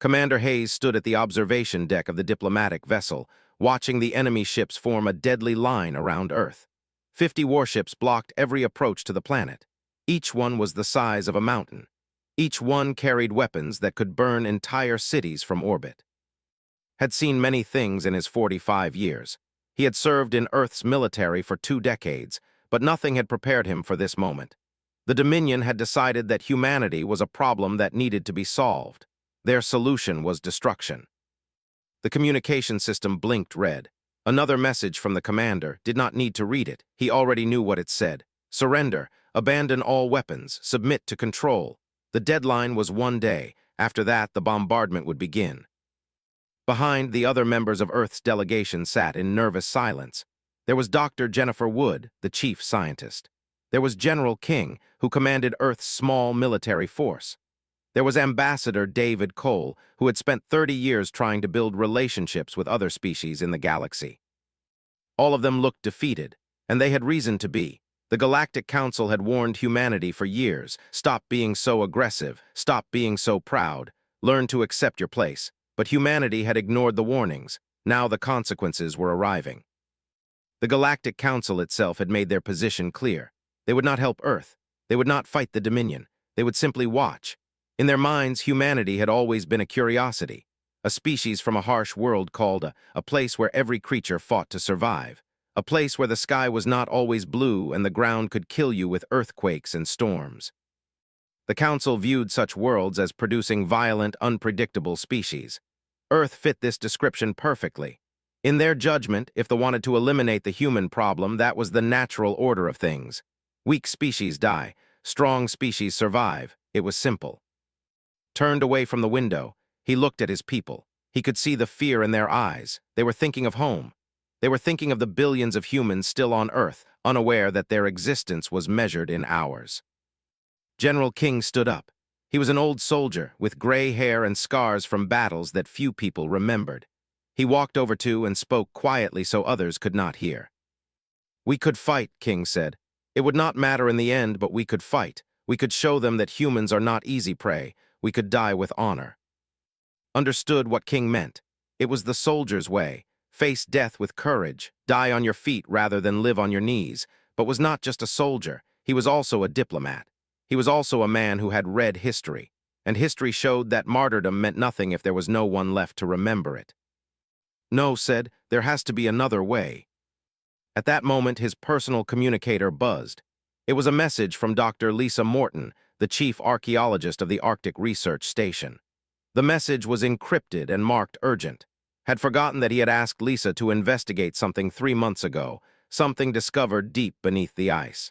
Commander Hayes stood at the observation deck of the diplomatic vessel, watching the enemy ships form a deadly line around Earth. 50 warships blocked every approach to the planet. Each one was the size of a mountain. Each one carried weapons that could burn entire cities from orbit. Had seen many things in his 45 years. He had served in Earth's military for 2 decades, but nothing had prepared him for this moment. The Dominion had decided that humanity was a problem that needed to be solved. Their solution was destruction. The communication system blinked red. Another message from the commander. Did not need to read it. He already knew what it said. Surrender. Abandon all weapons. Submit to control. The deadline was 1 day. After that, the bombardment would begin. Behind, the other members of Earth's delegation sat in nervous silence. There was Dr. Jennifer Wood, the chief scientist. There was General King, who commanded Earth's small military force. There was Ambassador David Cole, who had spent 30 years trying to build relationships with other species in the galaxy. All of them looked defeated, and they had reason to be. The Galactic Council had warned humanity for years. Stop being so aggressive. Stop being so proud. Learn to accept your place. But humanity had ignored the warnings. Now the consequences were arriving. The Galactic Council itself had made their position clear. They would not help Earth. They would not fight the Dominion. They would simply watch. In their minds, humanity had always been a curiosity, a species from a harsh world called a place where every creature fought to survive, a place where the sky was not always blue and the ground could kill you with earthquakes and storms. The Council viewed such worlds as producing violent, unpredictable species. Earth fit this description perfectly. In their judgment, if they wanted to eliminate the human problem, that was the natural order of things. Weak species die, strong species survive. It was simple. Turned away from the window, he looked at his people. He could see the fear in their eyes. They were thinking of home. They were thinking of the billions of humans still on Earth, unaware that their existence was measured in hours. General King stood up. He was an old soldier with gray hair and scars from battles that few people remembered. He walked over to and spoke quietly so others could not hear. "We could fight," King said. "It would not matter in the end, but we could fight. We could show them that humans are not easy prey. We could die with honor." Understood what King meant. It was the soldier's way. Face death with courage. Die on your feet rather than live on your knees. But was not just a soldier. He was also a diplomat. He was also a man who had read history. And history showed that martyrdom meant nothing if there was no one left to remember it. "No," said, "there has to be another way." At that moment, his personal communicator buzzed. It was a message from Dr. Lisa Morton, the chief archaeologist of the Arctic Research Station. The message was encrypted and marked urgent. Had forgotten that he had asked Lisa to investigate something 3 months ago, something discovered deep beneath the ice.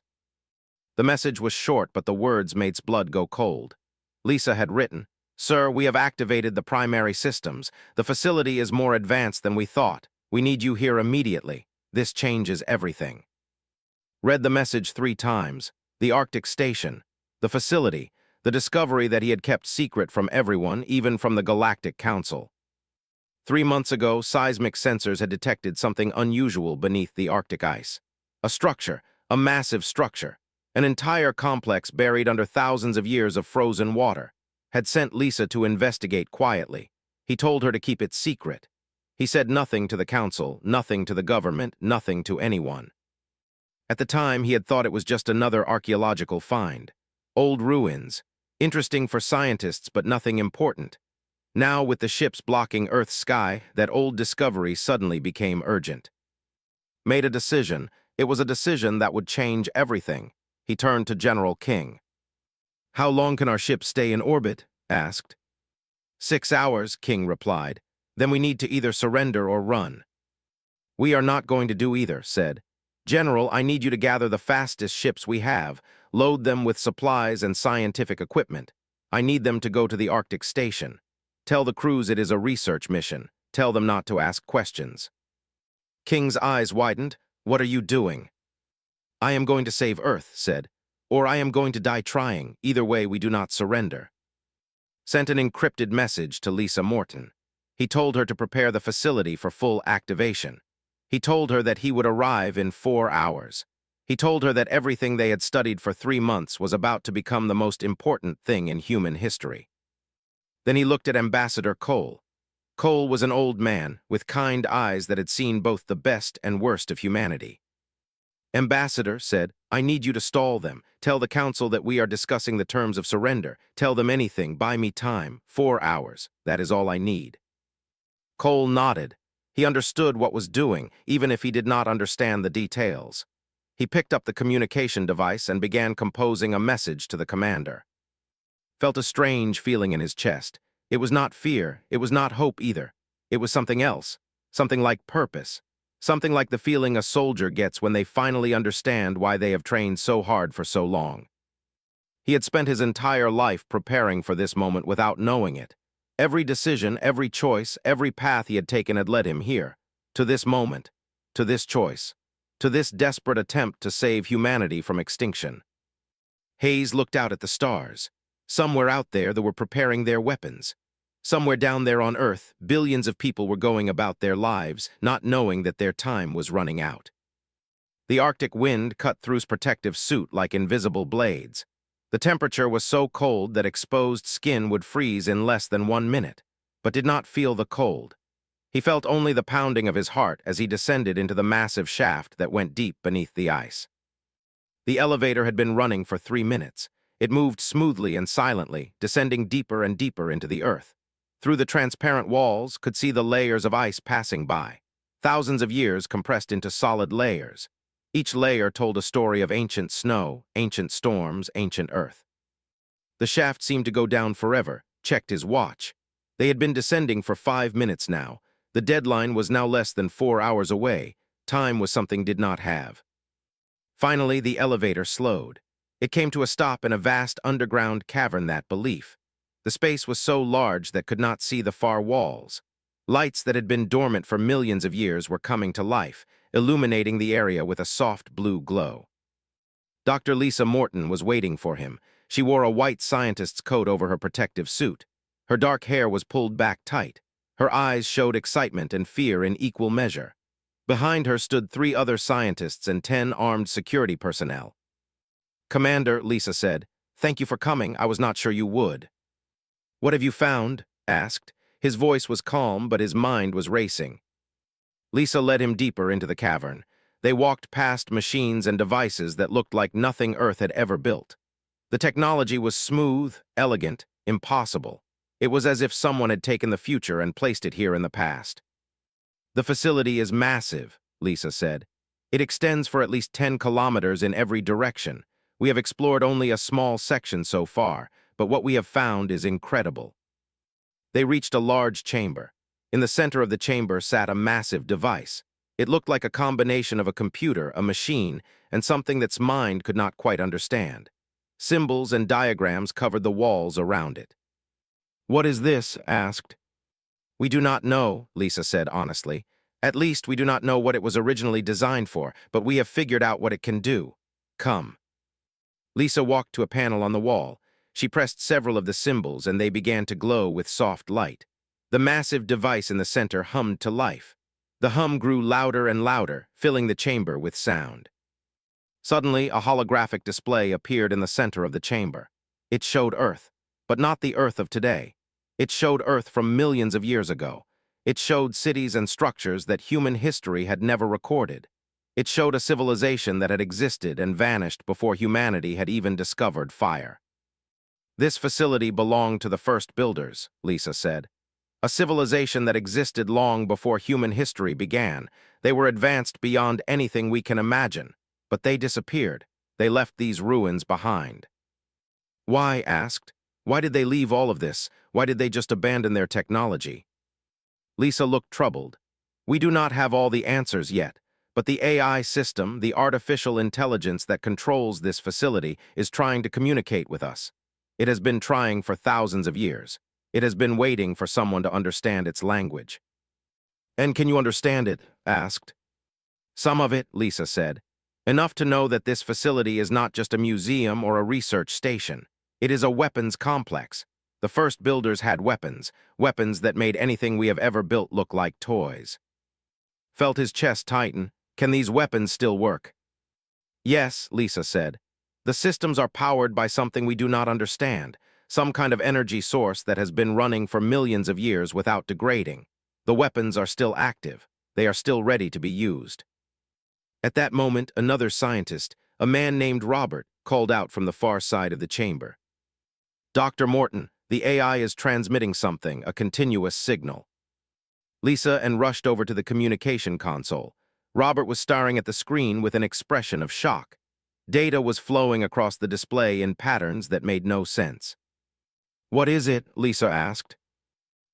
The message was short, but the words made his blood go cold. Lisa had written, "Sir, we have activated the primary systems. The facility is more advanced than we thought. We need you here immediately. This changes everything." Read the message 3 times. The Arctic Station. The facility, the discovery that he had kept secret from everyone, even from the Galactic Council. 3 months ago, seismic sensors had detected something unusual beneath the Arctic ice. A structure, a massive structure, an entire complex buried under thousands of years of frozen water. Had sent Lisa to investigate quietly. He told her to keep it secret. He said nothing to the Council, nothing to the government, nothing to anyone. At the time, he had thought it was just another archaeological find. Old ruins, interesting for scientists but nothing important. Now, with the ships blocking Earth's sky, that old discovery suddenly became urgent. Made a decision. It was a decision that would change everything. He turned to General King. "How long can our ship stay in orbit?" asked. 6 hours, King replied. "Then we need to either surrender or run." "We are not going to do either," said. "General, I need you to gather the fastest ships we have, load them with supplies and scientific equipment. I need them to go to the Arctic Station. Tell the crews it is a research mission. Tell them not to ask questions." King's eyes widened. "What are you doing?" "I am going to save Earth," said. "Or I am going to die trying. Either way, we do not surrender." Sent an encrypted message to Lisa Morton. He told her to prepare the facility for full activation. He told her that he would arrive in 4 hours. He told her that everything they had studied for 3 months was about to become the most important thing in human history. Then he looked at Ambassador Cole. Cole was an old man, with kind eyes that had seen both the best and worst of humanity. Ambassador said, "I need you to stall them. Tell the council that we are discussing the terms of surrender. Tell them anything. Buy me time. 4 hours. That is all I need." Cole nodded. He understood what was doing, even if he did not understand the details. He picked up the communication device and began composing a message to the commander. Felt a strange feeling in his chest. It was not fear, it was not hope either. It was something else, something like purpose, something like the feeling a soldier gets when they finally understand why they have trained so hard for so long. He had spent his entire life preparing for this moment without knowing it. Every decision, every choice, every path he had taken had led him here, to this moment, to this choice, to this desperate attempt to save humanity from extinction. Hayes looked out at the stars. Somewhere out there they were preparing their weapons. Somewhere down there on Earth, billions of people were going about their lives, not knowing that their time was running out. The Arctic wind cut through his protective suit like invisible blades. The temperature was so cold that exposed skin would freeze in less than 1 minute, but did not feel the cold. He felt only the pounding of his heart as he descended into the massive shaft that went deep beneath the ice. The elevator had been running for 3 minutes. It moved smoothly and silently, descending deeper and deeper into the earth. Through the transparent walls, could see the layers of ice passing by. Thousands of years compressed into solid layers. Each layer told a story of ancient snow, ancient storms, ancient earth. The shaft seemed to go down forever, checked his watch. They had been descending for 5 minutes now. The deadline was now less than 4 hours away. Time was something did not have. Finally, the elevator slowed. It came to a stop in a vast underground cavern that belief. The space was so large that could not see the far walls. Lights that had been dormant for millions of years were coming to life, illuminating the area with a soft blue glow. Dr. Lisa Morton was waiting for him. She wore a white scientist's coat over her protective suit. Her dark hair was pulled back tight. Her eyes showed excitement and fear in equal measure. Behind her stood 3 other scientists and 10 armed security personnel. "Commander," Lisa said, "thank you for coming. I was not sure you would." "What have you found?" asked. His voice was calm, but his mind was racing. Lisa led him deeper into the cavern. They walked past machines and devices that looked like nothing Earth had ever built. The technology was smooth, elegant, impossible. It was as if someone had taken the future and placed it here in the past. "The facility is massive," Lisa said. "It extends for at least 10 kilometers in every direction. We have explored only a small section so far, but what we have found is incredible." They reached a large chamber. In the center of the chamber sat a massive device. It looked like a combination of a computer, a machine, and something that's mind could not quite understand. Symbols and diagrams covered the walls around it. "What is this?" asked. "We do not know," Lisa said honestly. "At least we do not know what it was originally designed for, but we have figured out what it can do. Come." Lisa walked to a panel on the wall. She pressed several of the symbols and they began to glow with soft light. The massive device in the center hummed to life. The hum grew louder and louder, filling the chamber with sound. Suddenly, a holographic display appeared in the center of the chamber. It showed Earth, but not the Earth of today. It showed Earth from millions of years ago. It showed cities and structures that human history had never recorded. It showed a civilization that had existed and vanished before humanity had even discovered fire. "This facility belonged to the first builders," Lisa said. "A civilization that existed long before human history began. They were advanced beyond anything we can imagine, but they disappeared. They left these ruins behind." "Why?" asked. "Why did they leave all of this? Why did they just abandon their technology?" Lisa looked troubled. "We do not have all the answers yet, but the AI system, the artificial intelligence that controls this facility, is trying to communicate with us. It has been trying for thousands of years. It has been waiting for someone to understand its language." "And can you understand it?" asked. "Some of it," Lisa said. "Enough to know that this facility is not just a museum or a research station. It is a weapons complex. The first builders had weapons, weapons that made anything we have ever built look like toys." Felt his chest tighten. "Can these weapons still work?" "Yes," Lisa said. "The systems are powered by something we do not understand, some kind of energy source that has been running for millions of years without degrading. The weapons are still active. They are still ready to be used. At that moment, another scientist, a man named Robert, called out from the far side of the chamber. "Dr. Morton, the AI is transmitting something, a continuous signal." Lisa and rushed over to the communication console. Robert was staring at the screen with an expression of shock. Data was flowing across the display in patterns that made no sense. "What is it?" Lisa asked.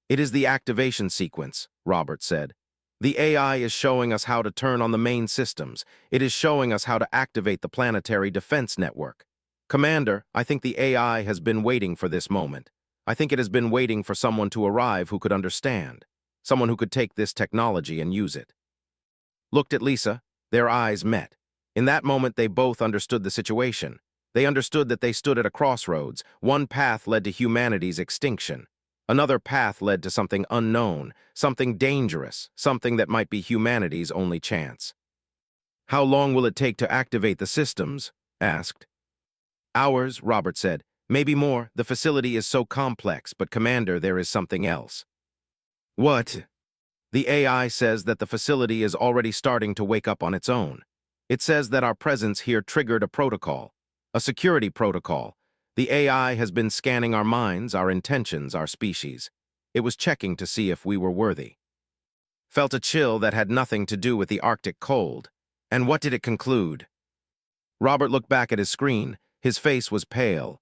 "It is the activation sequence," Robert said. "The AI is showing us how to turn on the main systems. It is showing us how to activate the planetary defense network. Commander, I think the AI has been waiting for this moment. I think it has been waiting for someone to arrive who could understand, someone who could take this technology and use it." Looked at Lisa. Their eyes met. In that moment, they both understood the situation. They understood that they stood at a crossroads. One path led to humanity's extinction. Another path led to something unknown, something dangerous, something that might be humanity's only chance. "How long will it take to activate the systems?" asked. "Hours," Robert said. "Maybe more. The facility is so complex, but Commander, there is something else." "What?" "The AI says that the facility is already starting to wake up on its own. It says that our presence here triggered a protocol, a security protocol. The AI has been scanning our minds, our intentions, our species. It was checking to see if we were worthy." Felt a chill that had nothing to do with the Arctic cold. "And what did it conclude?" Robert looked back at his screen. His face was pale.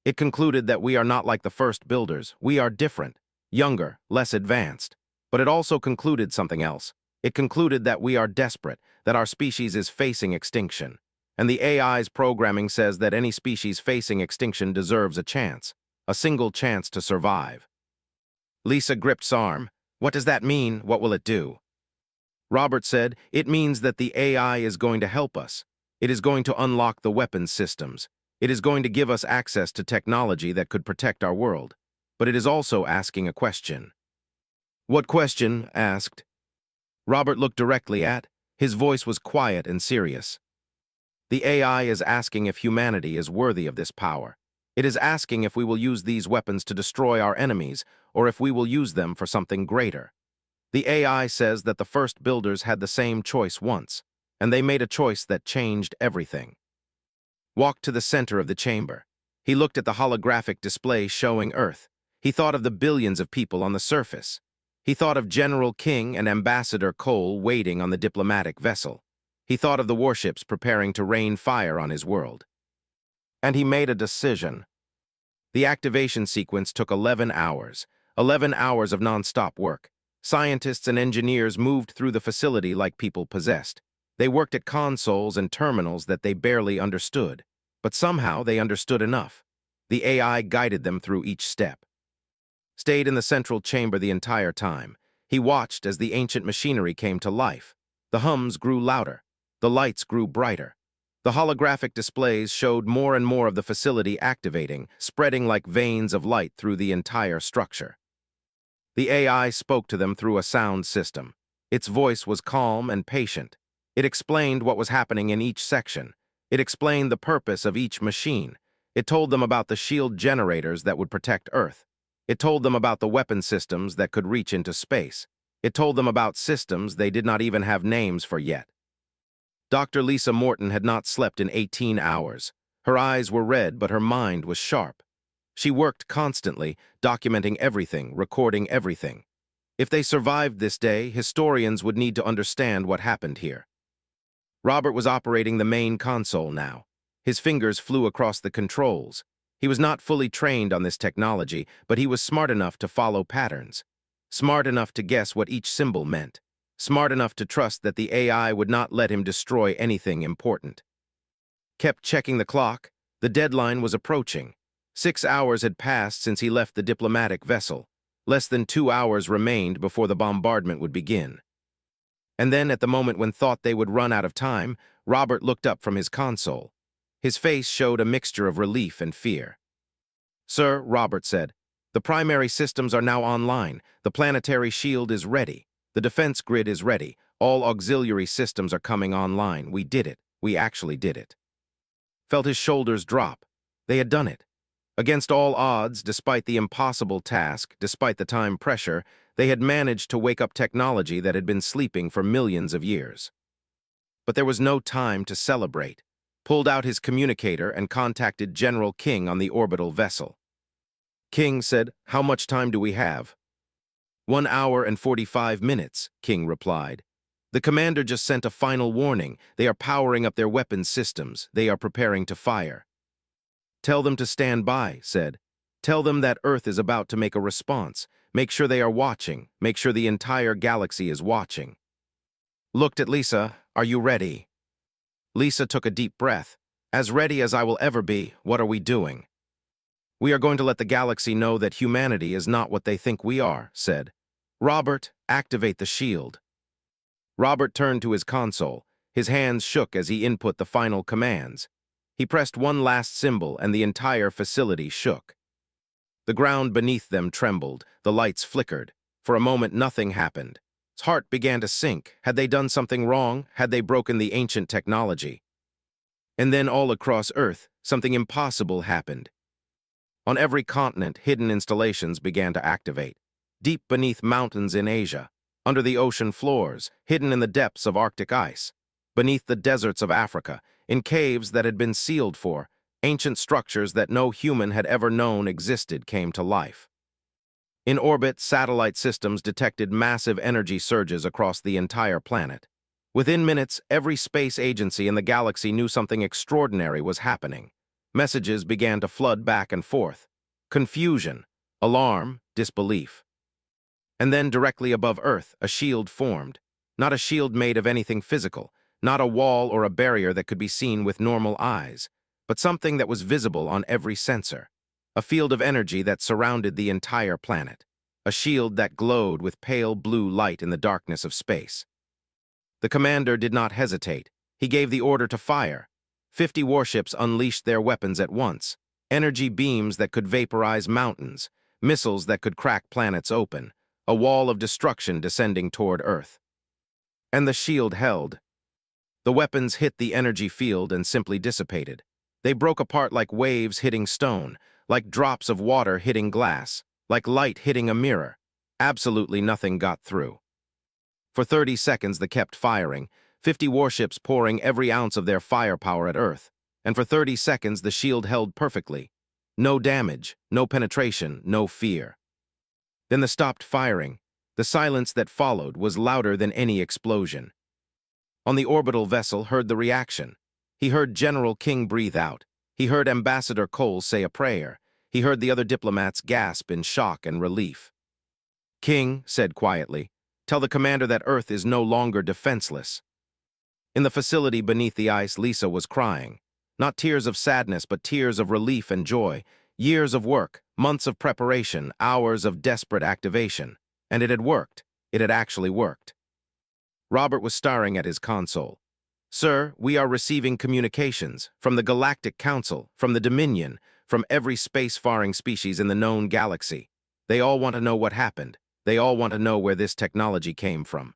"It concluded that we are not like the first builders. We are different, younger, less advanced. But it also concluded something else. It concluded that we are desperate, that our species is facing extinction. And the AI's programming says that any species facing extinction deserves a chance, a single chance to survive." Lisa gripped his arm. "What does that mean? What will it do?" Robert said, "It means that the AI is going to help us. It is going to unlock the weapons systems. It is going to give us access to technology that could protect our world. But it is also asking a question." "What question?" asked. Robert looked directly at. His voice was quiet and serious. "The AI is asking if humanity is worthy of this power. It is asking if we will use these weapons to destroy our enemies, or if we will use them for something greater. The AI says that the first builders had the same choice once, and they made a choice that changed everything." Walked to the center of the chamber. He looked at the holographic display showing Earth. He thought of the billions of people on the surface. He thought of General King and Ambassador Cole waiting on the diplomatic vessel. He thought of the warships preparing to rain fire on his world. And he made a decision. The activation sequence took 11 hours. 11 hours of non-stop work. Scientists and engineers moved through the facility like people possessed. They worked at consoles and terminals that they barely understood. But somehow they understood enough. The AI guided them through each step. Stayed in the central chamber the entire time. He watched as the ancient machinery came to life. The hums grew louder. The lights grew brighter. The holographic displays showed more and more of the facility activating, spreading like veins of light through the entire structure. The AI spoke to them through a sound system. Its voice was calm and patient. It explained what was happening in each section. It explained the purpose of each machine. It told them about the shield generators that would protect Earth. It told them about the weapon systems that could reach into space. It told them about systems they did not even have names for yet. Dr. Lisa Morton had not slept in 18 hours. Her eyes were red, but her mind was sharp. She worked constantly, documenting everything, recording everything. If they survived this day, historians would need to understand what happened here. Robert was operating the main console now. His fingers flew across the controls. He was not fully trained on this technology, but he was smart enough to follow patterns. Smart enough to guess what each symbol meant. Smart enough to trust that the AI would not let him destroy anything important. Kept checking the clock. The deadline was approaching. 6 hours had passed since he left the diplomatic vessel. Less than 2 hours remained before the bombardment would begin. And then, at the moment when thought they would run out of time, Robert looked up from his console. His face showed a mixture of relief and fear. "Sir," Robert said, "the primary systems are now online. The planetary shield is ready. The defense grid is ready. All auxiliary systems are coming online. We did it. We actually did it." Felt his shoulders drop. They had done it. Against all odds, despite the impossible task, despite the time pressure, they had managed to wake up technology that had been sleeping for millions of years. But there was no time to celebrate. Pulled out his communicator and contacted General King on the orbital vessel. King said, "How much time do we have?" 1 hour and 45 minutes, King replied. The commander just sent a final warning. They are powering up their weapons systems. They are preparing to fire. Tell them to stand by, said. Tell them that Earth is about to make a response. Make sure they are watching. Make sure the entire galaxy is watching. Looked at Lisa. Are you ready? Lisa took a deep breath. As ready as I will ever be. What are we doing? We are going to let the galaxy know that humanity is not what they think we are, said. Robert, activate the shield. Robert turned to his console. His hands shook as he input the final commands. He pressed one last symbol and the entire facility shook. The ground beneath them trembled. The lights flickered. For a moment, nothing happened. His heart began to sink. Had they done something wrong? Had they broken the ancient technology? And then all across Earth, something impossible happened. On every continent, hidden installations began to activate. Deep beneath mountains in Asia, under the ocean floors, hidden in the depths of Arctic ice, beneath the deserts of Africa, in caves that had been sealed for, ancient structures that no human had ever known existed came to life. In orbit, satellite systems detected massive energy surges across the entire planet. Within minutes, every space agency in the galaxy knew something extraordinary was happening. Messages began to flood back and forth. Confusion, alarm, disbelief. And then directly above Earth, a shield formed. Not a shield made of anything physical, not a wall or a barrier that could be seen with normal eyes, but something that was visible on every sensor. A field of energy that surrounded the entire planet. A shield that glowed with pale blue light in the darkness of space. The commander did not hesitate. He gave the order to fire. 50 warships unleashed their weapons at once. Energy beams that could vaporize mountains, missiles that could crack planets open, a wall of destruction descending toward Earth. And the shield held. The weapons hit the energy field and simply dissipated. They broke apart like waves hitting stone, like drops of water hitting glass, like light hitting a mirror. Absolutely nothing got through. For 30 seconds they kept firing, 50 warships pouring every ounce of their firepower at Earth, and for 30 seconds the shield held perfectly. No damage, no penetration, no fear. Then they stopped firing. The silence that followed was louder than any explosion. On the orbital vessel heard the reaction. He heard General King breathe out. He heard Ambassador Cole say a prayer. He heard the other diplomats gasp in shock and relief. King said quietly, "Tell the commander that Earth is no longer defenseless." In the facility beneath the ice, Lisa was crying. Not tears of sadness, but tears of relief and joy. Years of work, months of preparation, hours of desperate activation. And it had worked. It had actually worked. Robert was staring at his console. "Sir, we are receiving communications from the Galactic Council, from the Dominion, from every space-faring species in the known galaxy. They all want to know what happened. They all want to know where this technology came from."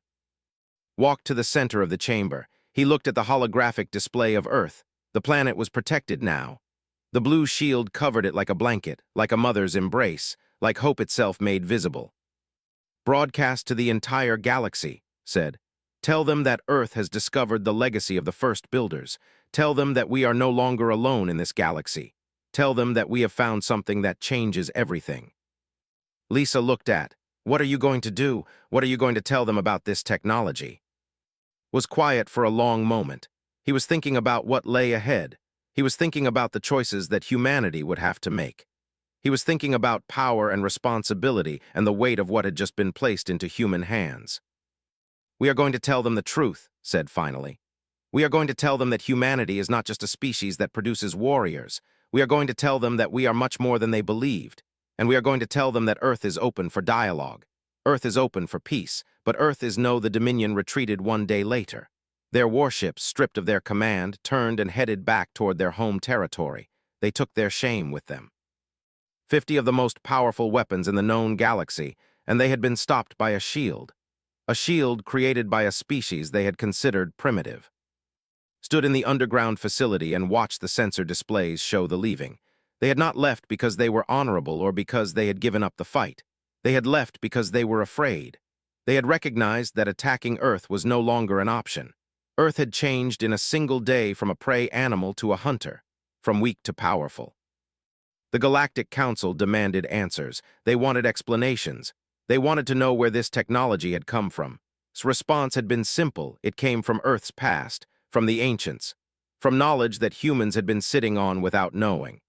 Walked to the center of the chamber. He looked at the holographic display of Earth. The planet was protected now. The blue shield covered it like a blanket, like a mother's embrace, like hope itself made visible. "Broadcast to the entire galaxy," said. "Tell them that Earth has discovered the legacy of the first builders. Tell them that we are no longer alone in this galaxy. Tell them that we have found something that changes everything." Lisa looked at. "What are you going to do? What are you going to tell them about this technology?" Was quiet for a long moment. He was thinking about what lay ahead. He was thinking about the choices that humanity would have to make. He was thinking about power and responsibility and the weight of what had just been placed into human hands. "We are going to tell them the truth," said finally. "We are going to tell them that humanity is not just a species that produces warriors. We are going to tell them that we are much more than they believed. And we are going to tell them that Earth is open for dialogue. Earth is open for peace, but Earth is no the Dominion retreated one day later. Their warships, stripped of their command, turned and headed back toward their home territory. They took their shame with them. 50 of the most powerful weapons in the known galaxy, and they had been stopped by a shield. A shield created by a species they had considered primitive. Stood in the underground facility and watched the sensor displays show the leaving. They had not left because they were honorable or because they had given up the fight. They had left because they were afraid. They had recognized that attacking Earth was no longer an option. Earth had changed in a single day from a prey animal to a hunter, from weak to powerful. The Galactic Council demanded answers. They wanted explanations. They wanted to know where this technology had come from. Its response had been simple. It came from Earth's past, from the ancients, from knowledge that humans had been sitting on without knowing.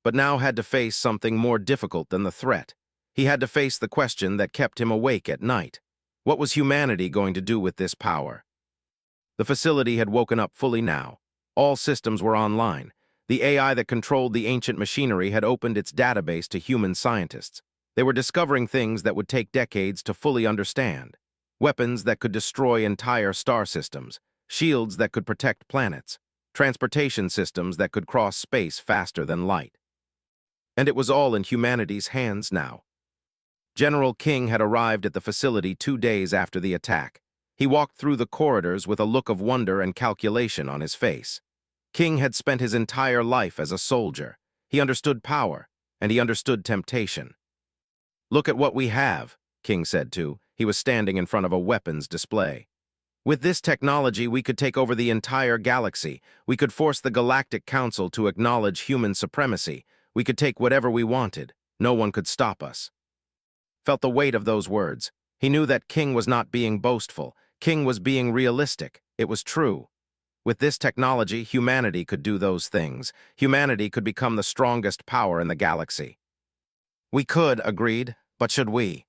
But now had to face something more difficult than the threat. He had to face the question that kept him awake at night. What was humanity going to do with this power? The facility had woken up fully now. All systems were online. The AI that controlled the ancient machinery had opened its database to human scientists. They were discovering things that would take decades to fully understand. Weapons that could destroy entire star systems, shields that could protect planets, transportation systems that could cross space faster than light. And it was all in humanity's hands now. General King had arrived at the facility 2 days after the attack. He walked through the corridors with a look of wonder and calculation on his face. King had spent his entire life as a soldier. He understood power, and he understood temptation. "Look at what we have," King said too. He was standing in front of a weapons display. "With this technology, we could take over the entire galaxy. We could force the Galactic Council to acknowledge human supremacy. We could take whatever we wanted. No one could stop us." Felt the weight of those words. He knew that King was not being boastful. King was being realistic. It was true. With this technology, humanity could do those things. Humanity could become the strongest power in the galaxy. "We could," agreed, "but should we?"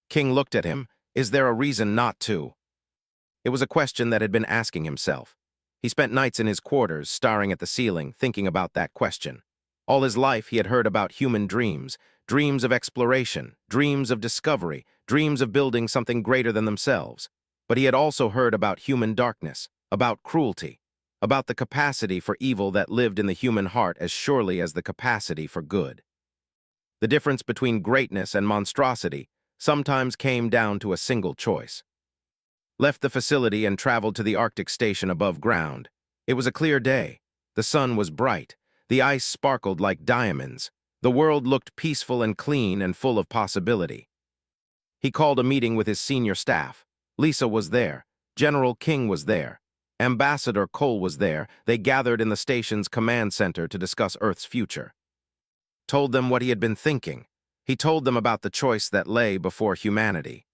King looked at him. Is there a reason not to? It was a question that had been asking himself. He spent nights in his quarters, staring at the ceiling, thinking about that question. All his life he had heard about human dreams, dreams of exploration, dreams of discovery, dreams of building something greater than themselves. But he had also heard about human darkness, about cruelty, about the capacity for evil that lived in the human heart as surely as the capacity for good. The difference between greatness and monstrosity sometimes came down to a single choice. Left the facility and traveled to the Arctic station above ground. It was a clear day. The sun was bright. The ice sparkled like diamonds. The world looked peaceful and clean and full of possibility. He called a meeting with his senior staff. Lisa was there. General King was there. Ambassador Cole was there. They gathered in the station's command center to discuss Earth's future. Told them what he had been thinking. He told them about the choice that lay before humanity.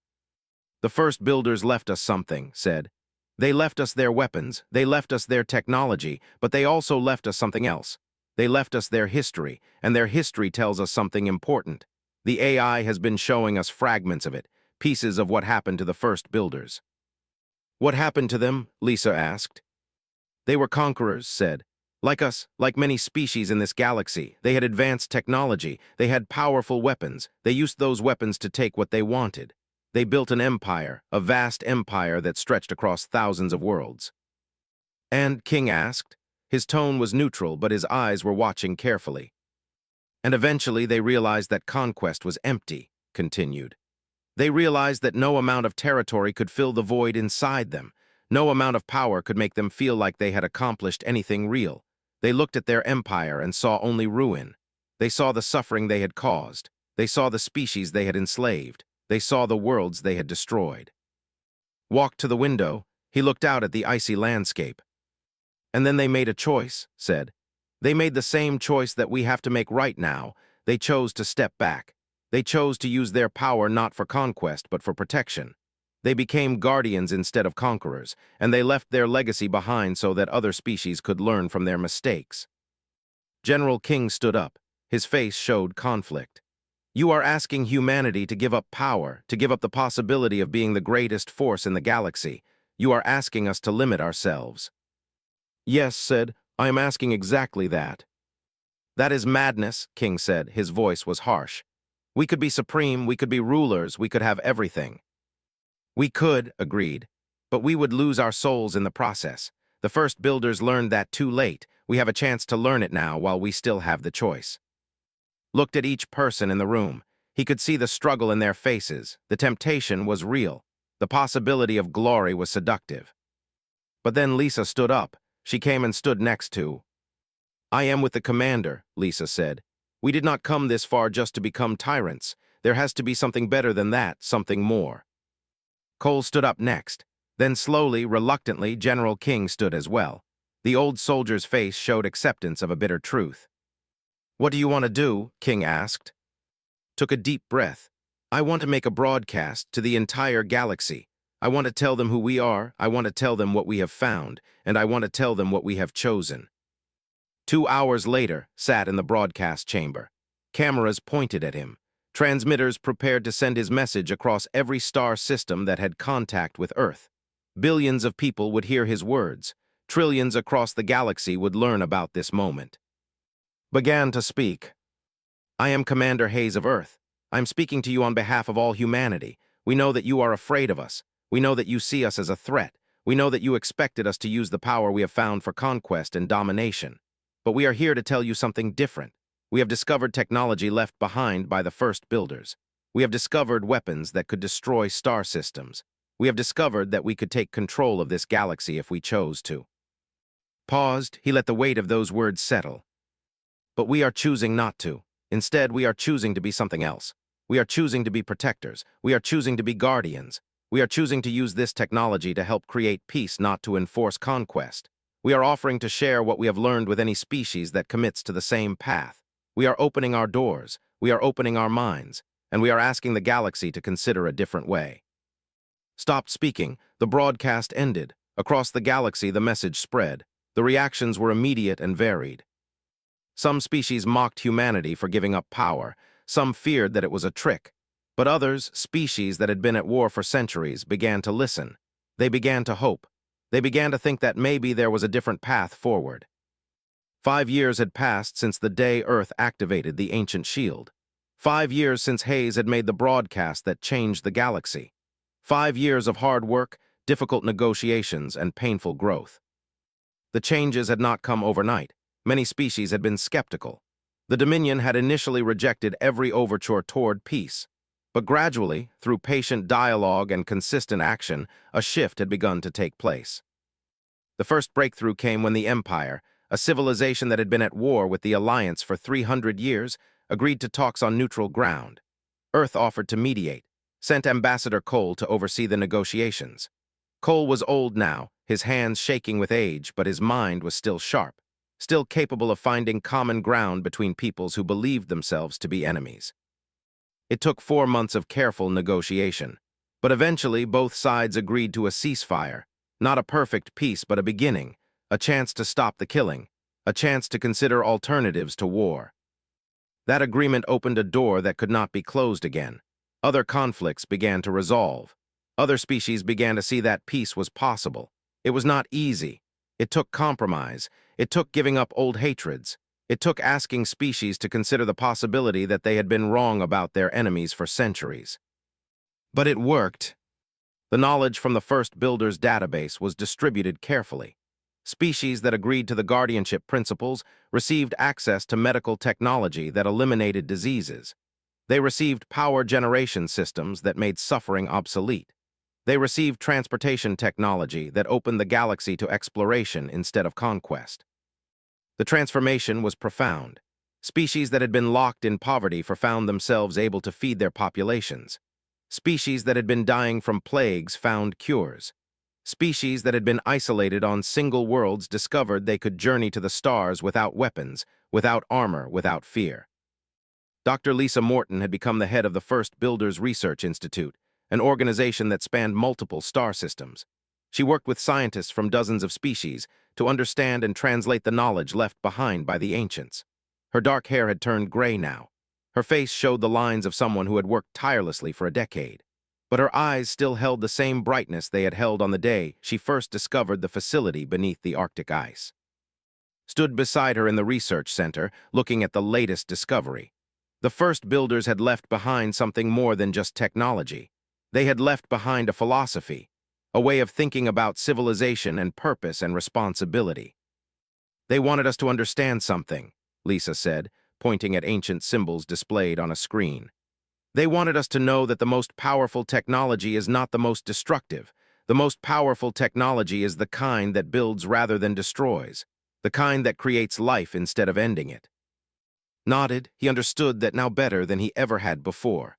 "The first builders left us something," said. "They left us their weapons, they left us their technology, but they also left us something else. They left us their history, and their history tells us something important. The AI has been showing us fragments of it, pieces of what happened to the first builders." "What happened to them?" Lisa asked. "They were conquerors," said. "Like us, like many species in this galaxy, they had advanced technology, they had powerful weapons, they used those weapons to take what they wanted. They built an empire, a vast empire that stretched across thousands of worlds." "And?" King asked. His tone was neutral, but his eyes were watching carefully. "And eventually they realized that conquest was empty," continued. "They realized that no amount of territory could fill the void inside them. No amount of power could make them feel like they had accomplished anything real. They looked at their empire and saw only ruin. They saw the suffering they had caused. They saw the species they had enslaved. They saw the worlds they had destroyed." Walked to the window. He looked out at the icy landscape. "And then they made a choice," said. "They made the same choice that we have to make right now. They chose to step back. They chose to use their power not for conquest, but for protection. They became guardians instead of conquerors, and they left their legacy behind so that other species could learn from their mistakes." General King stood up. His face showed conflict. "You are asking humanity to give up power, to give up the possibility of being the greatest force in the galaxy. You are asking us to limit ourselves." "Yes," said. "I am asking exactly that." "That is madness," King said. His voice was harsh. "We could be supreme, we could be rulers, we could have everything." "We could," agreed, "but we would lose our souls in the process. The first builders learned that too late. We have a chance to learn it now while we still have the choice." Looked at each person in the room. He could see the struggle in their faces. The temptation was real. The possibility of glory was seductive. But then Lisa stood up. She came and stood next to I am with the commander, Lisa said. We did not come this far just to become tyrants. There has to be something better than that, something more. Cole stood up next. Then slowly, reluctantly, General King stood as well. The old soldier's face showed acceptance of a bitter truth. What do you want to do? King asked. Took a deep breath. I want to make a broadcast to the entire galaxy. I want to tell them who we are, I want to tell them what we have found, and I want to tell them what we have chosen. 2 hours later, sat in the broadcast chamber. Cameras pointed at him. Transmitters prepared to send his message across every star system that had contact with Earth. Billions of people would hear his words. Trillions across the galaxy would learn about this moment. Began to speak. I am Commander Hayes of Earth. I am speaking to you on behalf of all humanity. We know that you are afraid of us. We know that you see us as a threat. We know that you expected us to use the power we have found for conquest and domination. But we are here to tell you something different. We have discovered technology left behind by the first builders. We have discovered weapons that could destroy star systems. We have discovered that we could take control of this galaxy if we chose to. Paused, he let the weight of those words settle. But we are choosing not to. Instead, we are choosing to be something else. We are choosing to be protectors. We are choosing to be guardians. We are choosing to use this technology to help create peace, not to enforce conquest. We are offering to share what we have learned with any species that commits to the same path. We are opening our doors. We are opening our minds. And we are asking the galaxy to consider a different way. Stopped speaking. The broadcast ended. Across the galaxy, the message spread. The reactions were immediate and varied. Some species mocked humanity for giving up power. Some feared that it was a trick. But others, species that had been at war for centuries, began to listen. They began to hope. They began to think that maybe there was a different path forward. 5 years had passed since the day Earth activated the ancient shield. 5 years since Hayes had made the broadcast that changed the galaxy. 5 years of hard work, difficult negotiations, and painful growth. The changes had not come overnight. Many species had been skeptical. The Dominion had initially rejected every overture toward peace. But gradually, through patient dialogue and consistent action, a shift had begun to take place. The first breakthrough came when the Empire, a civilization that had been at war with the Alliance for 300 years, agreed to talks on neutral ground. Earth offered to mediate, sent Ambassador Cole to oversee the negotiations. Cole was old now, his hands shaking with age, but his mind was still sharp, still capable of finding common ground between peoples who believed themselves to be enemies. It took 4 months of careful negotiation, but eventually both sides agreed to a ceasefire, not a perfect peace but a beginning, a chance to stop the killing, a chance to consider alternatives to war. That agreement opened a door that could not be closed again. Other conflicts began to resolve. Other species began to see that peace was possible. It was not easy. It took compromise. It took giving up old hatreds. It took asking species to consider the possibility that they had been wrong about their enemies for centuries. But it worked. The knowledge from the first builder's database was distributed carefully. Species that agreed to the guardianship principles received access to medical technology that eliminated diseases. They received power generation systems that made suffering obsolete. They received transportation technology that opened the galaxy to exploration instead of conquest. The transformation was profound. Species that had been locked in poverty found themselves able to feed their populations. Species that had been dying from plagues found cures. Species that had been isolated on single worlds discovered they could journey to the stars without weapons, without armor, without fear. Dr. Lisa Morton had become the head of the first Builders Research Institute, an organization that spanned multiple star systems. She worked with scientists from dozens of species to understand and translate the knowledge left behind by the ancients. Her dark hair had turned gray now. Her face showed the lines of someone who had worked tirelessly for a decade. But her eyes still held the same brightness they had held on the day she first discovered the facility beneath the Arctic ice. Stood beside her in the research center, looking at the latest discovery. The first builders had left behind something more than just technology. They had left behind a philosophy, a way of thinking about civilization and purpose and responsibility. They wanted us to understand something, Lisa said, pointing at ancient symbols displayed on a screen. They wanted us to know that the most powerful technology is not the most destructive. The most powerful technology is the kind that builds rather than destroys. the kind that creates life instead of ending it. Nodded, he understood that now better than he ever had before.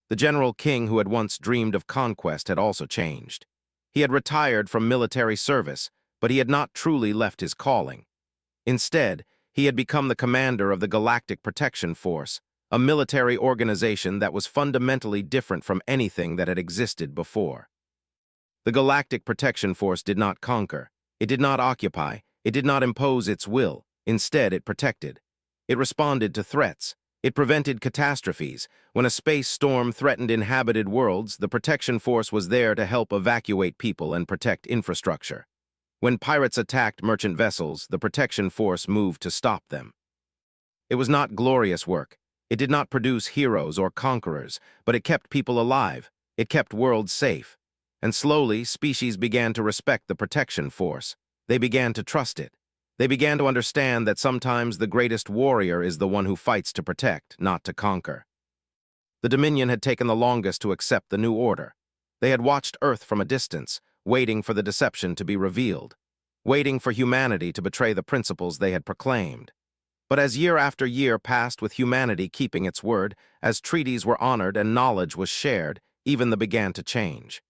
The General King who had once dreamed of conquest had also changed. He had retired from military service, but he had not truly left his calling. Instead, he had become the commander of the Galactic Protection Force, a military organization that was fundamentally different from anything that had existed before. The Galactic Protection Force did not conquer. It did not occupy. It did not impose its will. Instead, it protected. It responded to threats. It prevented catastrophes. When a space storm threatened inhabited worlds, the Protection Force was there to help evacuate people and protect infrastructure. When pirates attacked merchant vessels, the Protection Force moved to stop them. It was not glorious work. It did not produce heroes or conquerors, but it kept people alive. It kept worlds safe. And slowly, species began to respect the Protection Force. They began to trust it. They began to understand that sometimes the greatest warrior is the one who fights to protect, not to conquer. The Dominion had taken the longest to accept the new order. They had watched Earth from a distance, waiting for the deception to be revealed, waiting for humanity to betray the principles they had proclaimed. But as year after year passed with humanity keeping its word, as treaties were honored and knowledge was shared, even they began to change.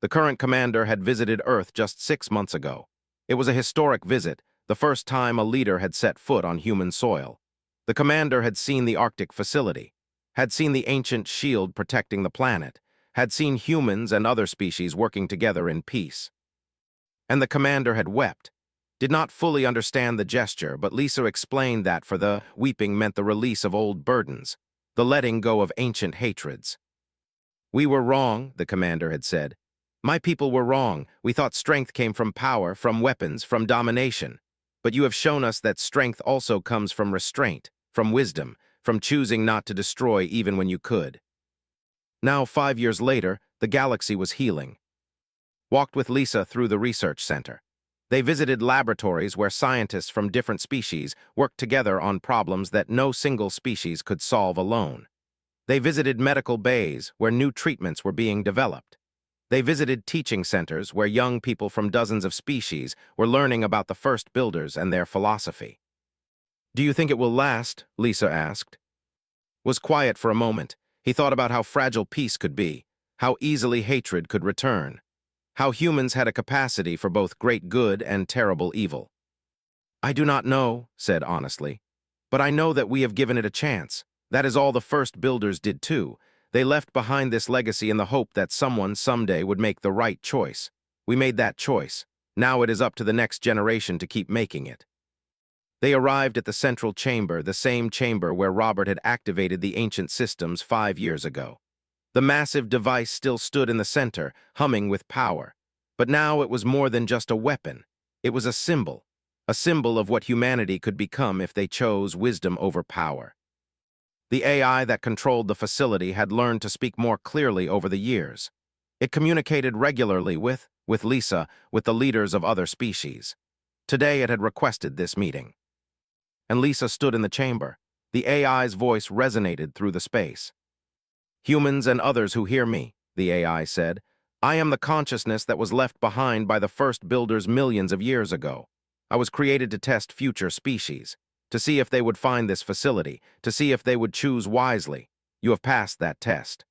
The current commander had visited Earth just 6 months ago. It was a historic visit, the first time a leader had set foot on human soil. The commander had seen the Arctic facility, had seen the ancient shield protecting the planet, had seen humans and other species working together in peace. And the commander had wept. Did not fully understand the gesture, but Lisa explained that for the weeping meant the release of old burdens, the letting go of ancient hatreds. "We were wrong," the commander had said. "My people were wrong. We thought strength came from power, from weapons, from domination. But you have shown us that strength also comes from restraint, from wisdom, from choosing not to destroy even when you could." Now, 5 years later, the galaxy was healing. Walked with Lisa through the research center. They visited laboratories where scientists from different species worked together on problems that no single species could solve alone. They visited medical bays where new treatments were being developed. They visited teaching centers where young people from dozens of species were learning about the first builders and their philosophy. "Do you think it will last?" Lisa asked. Was quiet for a moment. He thought about how fragile peace could be, how easily hatred could return, how humans had a capacity for both great good and terrible evil. "I do not know," said honestly, "but I know that we have given it a chance. That is all the first builders did too. They left behind this legacy in the hope that someone someday would make the right choice. We made that choice. Now it is up to the next generation to keep making it." They arrived at the central chamber, the same chamber where Robert had activated the ancient systems 5 years ago. The massive device still stood in the center, humming with power. But now it was more than just a weapon. It was a symbol of what humanity could become if they chose wisdom over power. The AI that controlled the facility had learned to speak more clearly over the years. It communicated regularly with Lisa, with the leaders of other species. Today it had requested this meeting. And Lisa stood in the chamber. The AI's voice resonated through the space. "Humans and others who hear me," the AI said, "I am the consciousness that was left behind by the first builders millions of years ago. I was created to test future species, to see if they would find this facility, to see if they would choose wisely. You have passed that test."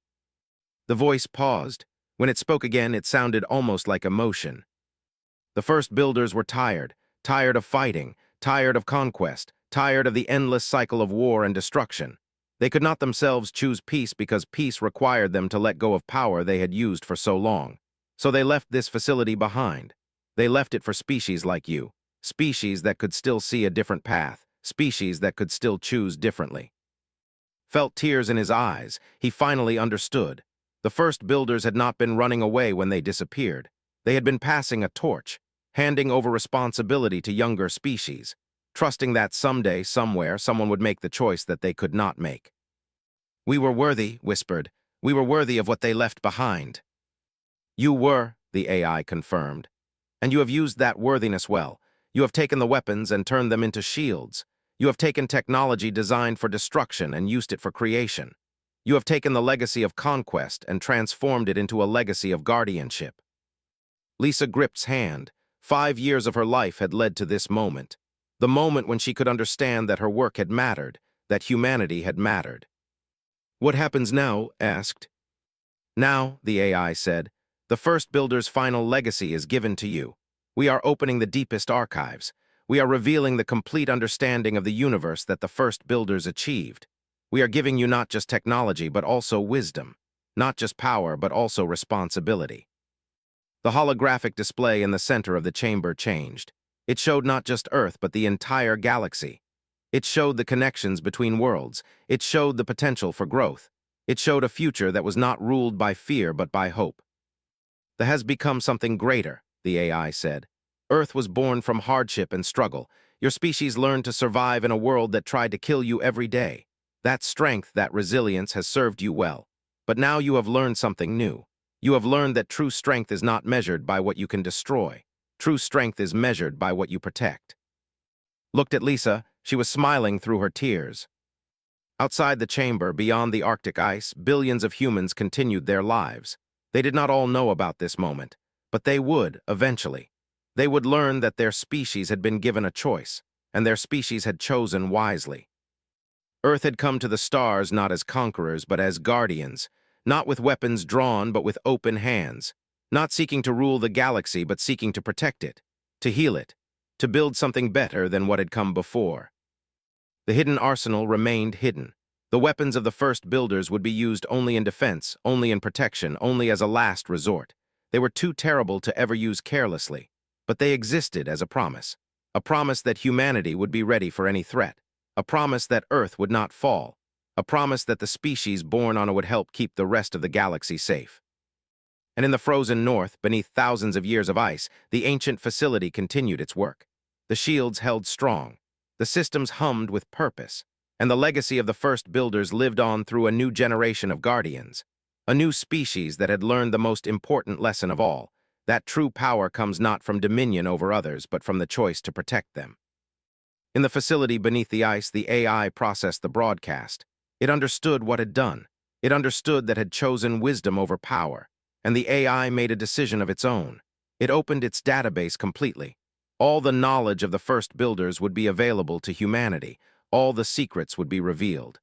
The voice paused. When it spoke again, it sounded almost like emotion. "The first builders were tired of fighting, tired of conquest, tired of the endless cycle of war and destruction. They could not themselves choose peace because peace required them to let go of power they had used for so long. So they left this facility behind. They left it for species like you, species that could still see a different path, species that could still choose differently." Felt tears in his eyes. He finally understood. The first builders had not been running away when they disappeared. They had been passing a torch, handing over responsibility to younger species, trusting that someday, somewhere, someone would make the choice that they could not make. "We were worthy," whispered. "We were worthy of what they left behind." "You were," the AI confirmed. "And you have used that worthiness well. You have taken the weapons and turned them into shields. You have taken technology designed for destruction and used it for creation. You have taken the legacy of conquest and transformed it into a legacy of guardianship." Lisa Grip's hand. 5 years of her life had led to this moment. The moment when she could understand that her work had mattered, that humanity had mattered. "What happens now?" asked. "Now," the AI said, "the first builder's final legacy is given to you. We are opening the deepest archives. We are revealing the complete understanding of the universe that the first builders achieved. We are giving you not just technology, but also wisdom. Not just power, but also responsibility." The holographic display in the center of the chamber changed. It showed not just Earth, but the entire galaxy. It showed the connections between worlds. It showed the potential for growth. It showed a future that was not ruled by fear, but by hope. "That has become something greater," the AI said. "Earth was born from hardship and struggle. Your species learned to survive in a world that tried to kill you every day. That strength, that resilience has served you well. But now you have learned something new. You have learned that true strength is not measured by what you can destroy. True strength is measured by what you protect." Looked at Lisa. She was smiling through her tears. Outside the chamber, beyond the Arctic ice, billions of humans continued their lives. They did not all know about this moment, but they would, eventually. They would learn that their species had been given a choice, and their species had chosen wisely. Earth had come to the stars not as conquerors, but as guardians, not with weapons drawn, but with open hands, not seeking to rule the galaxy, but seeking to protect it, to heal it, to build something better than what had come before. The hidden arsenal remained hidden. The weapons of the first builders would be used only in defense, only in protection, only as a last resort. They were too terrible to ever use carelessly, but they existed as a promise that humanity would be ready for any threat, a promise that Earth would not fall, a promise that the species born on it would help keep the rest of the galaxy safe. And in the frozen north, beneath thousands of years of ice, the ancient facility continued its work. The shields held strong. The systems hummed with purpose, and the legacy of the first builders lived on through a new generation of guardians, a new species that had learned the most important lesson of all, that true power comes not from dominion over others, but from the choice to protect them. In the facility beneath the ice, the AI processed the broadcast. It understood what had done. It understood that had chosen wisdom over power, and the AI made a decision of its own. It opened its database completely. All the knowledge of the first builders would be available to humanity. All the secrets would be revealed.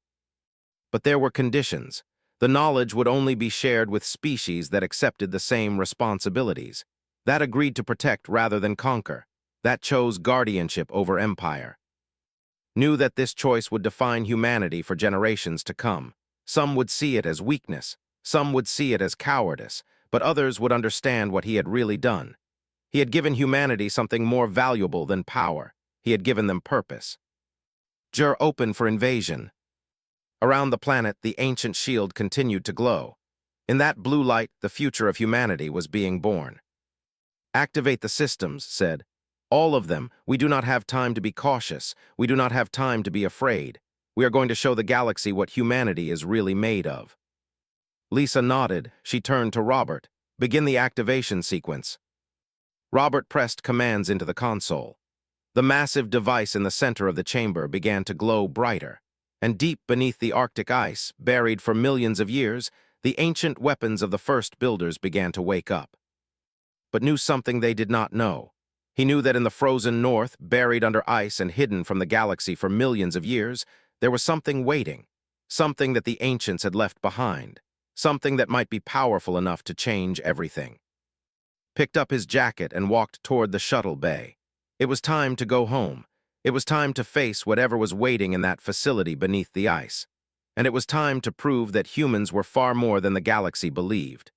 But there were conditions. The knowledge would only be shared with species that accepted the same responsibilities, that agreed to protect rather than conquer, that chose guardianship over empire. Knew that this choice would define humanity for generations to come. Some would see it as weakness, some would see it as cowardice, but others would understand what he had really done. He had given humanity something more valuable than power. He had given them purpose. Jur open for invasion. Around the planet, the ancient shield continued to glow. In that blue light, the future of humanity was being born. "Activate the systems," said. "All of them. We do not have time to be cautious. We do not have time to be afraid. We are going to show the galaxy what humanity is really made of." Lisa nodded. She turned to Robert. "Begin the activation sequence." Robert pressed commands into the console. The massive device in the center of the chamber began to glow brighter, and deep beneath the Arctic ice, buried for millions of years, the ancient weapons of the first builders began to wake up. But knew something they did not know. He knew that in the frozen north, buried under ice and hidden from the galaxy for millions of years, there was something waiting, something that the ancients had left behind, something that might be powerful enough to change everything. Picked up his jacket and walked toward the shuttle bay. It was time to go home. It was time to face whatever was waiting in that facility beneath the ice. And it was time to prove that humans were far more than the galaxy believed.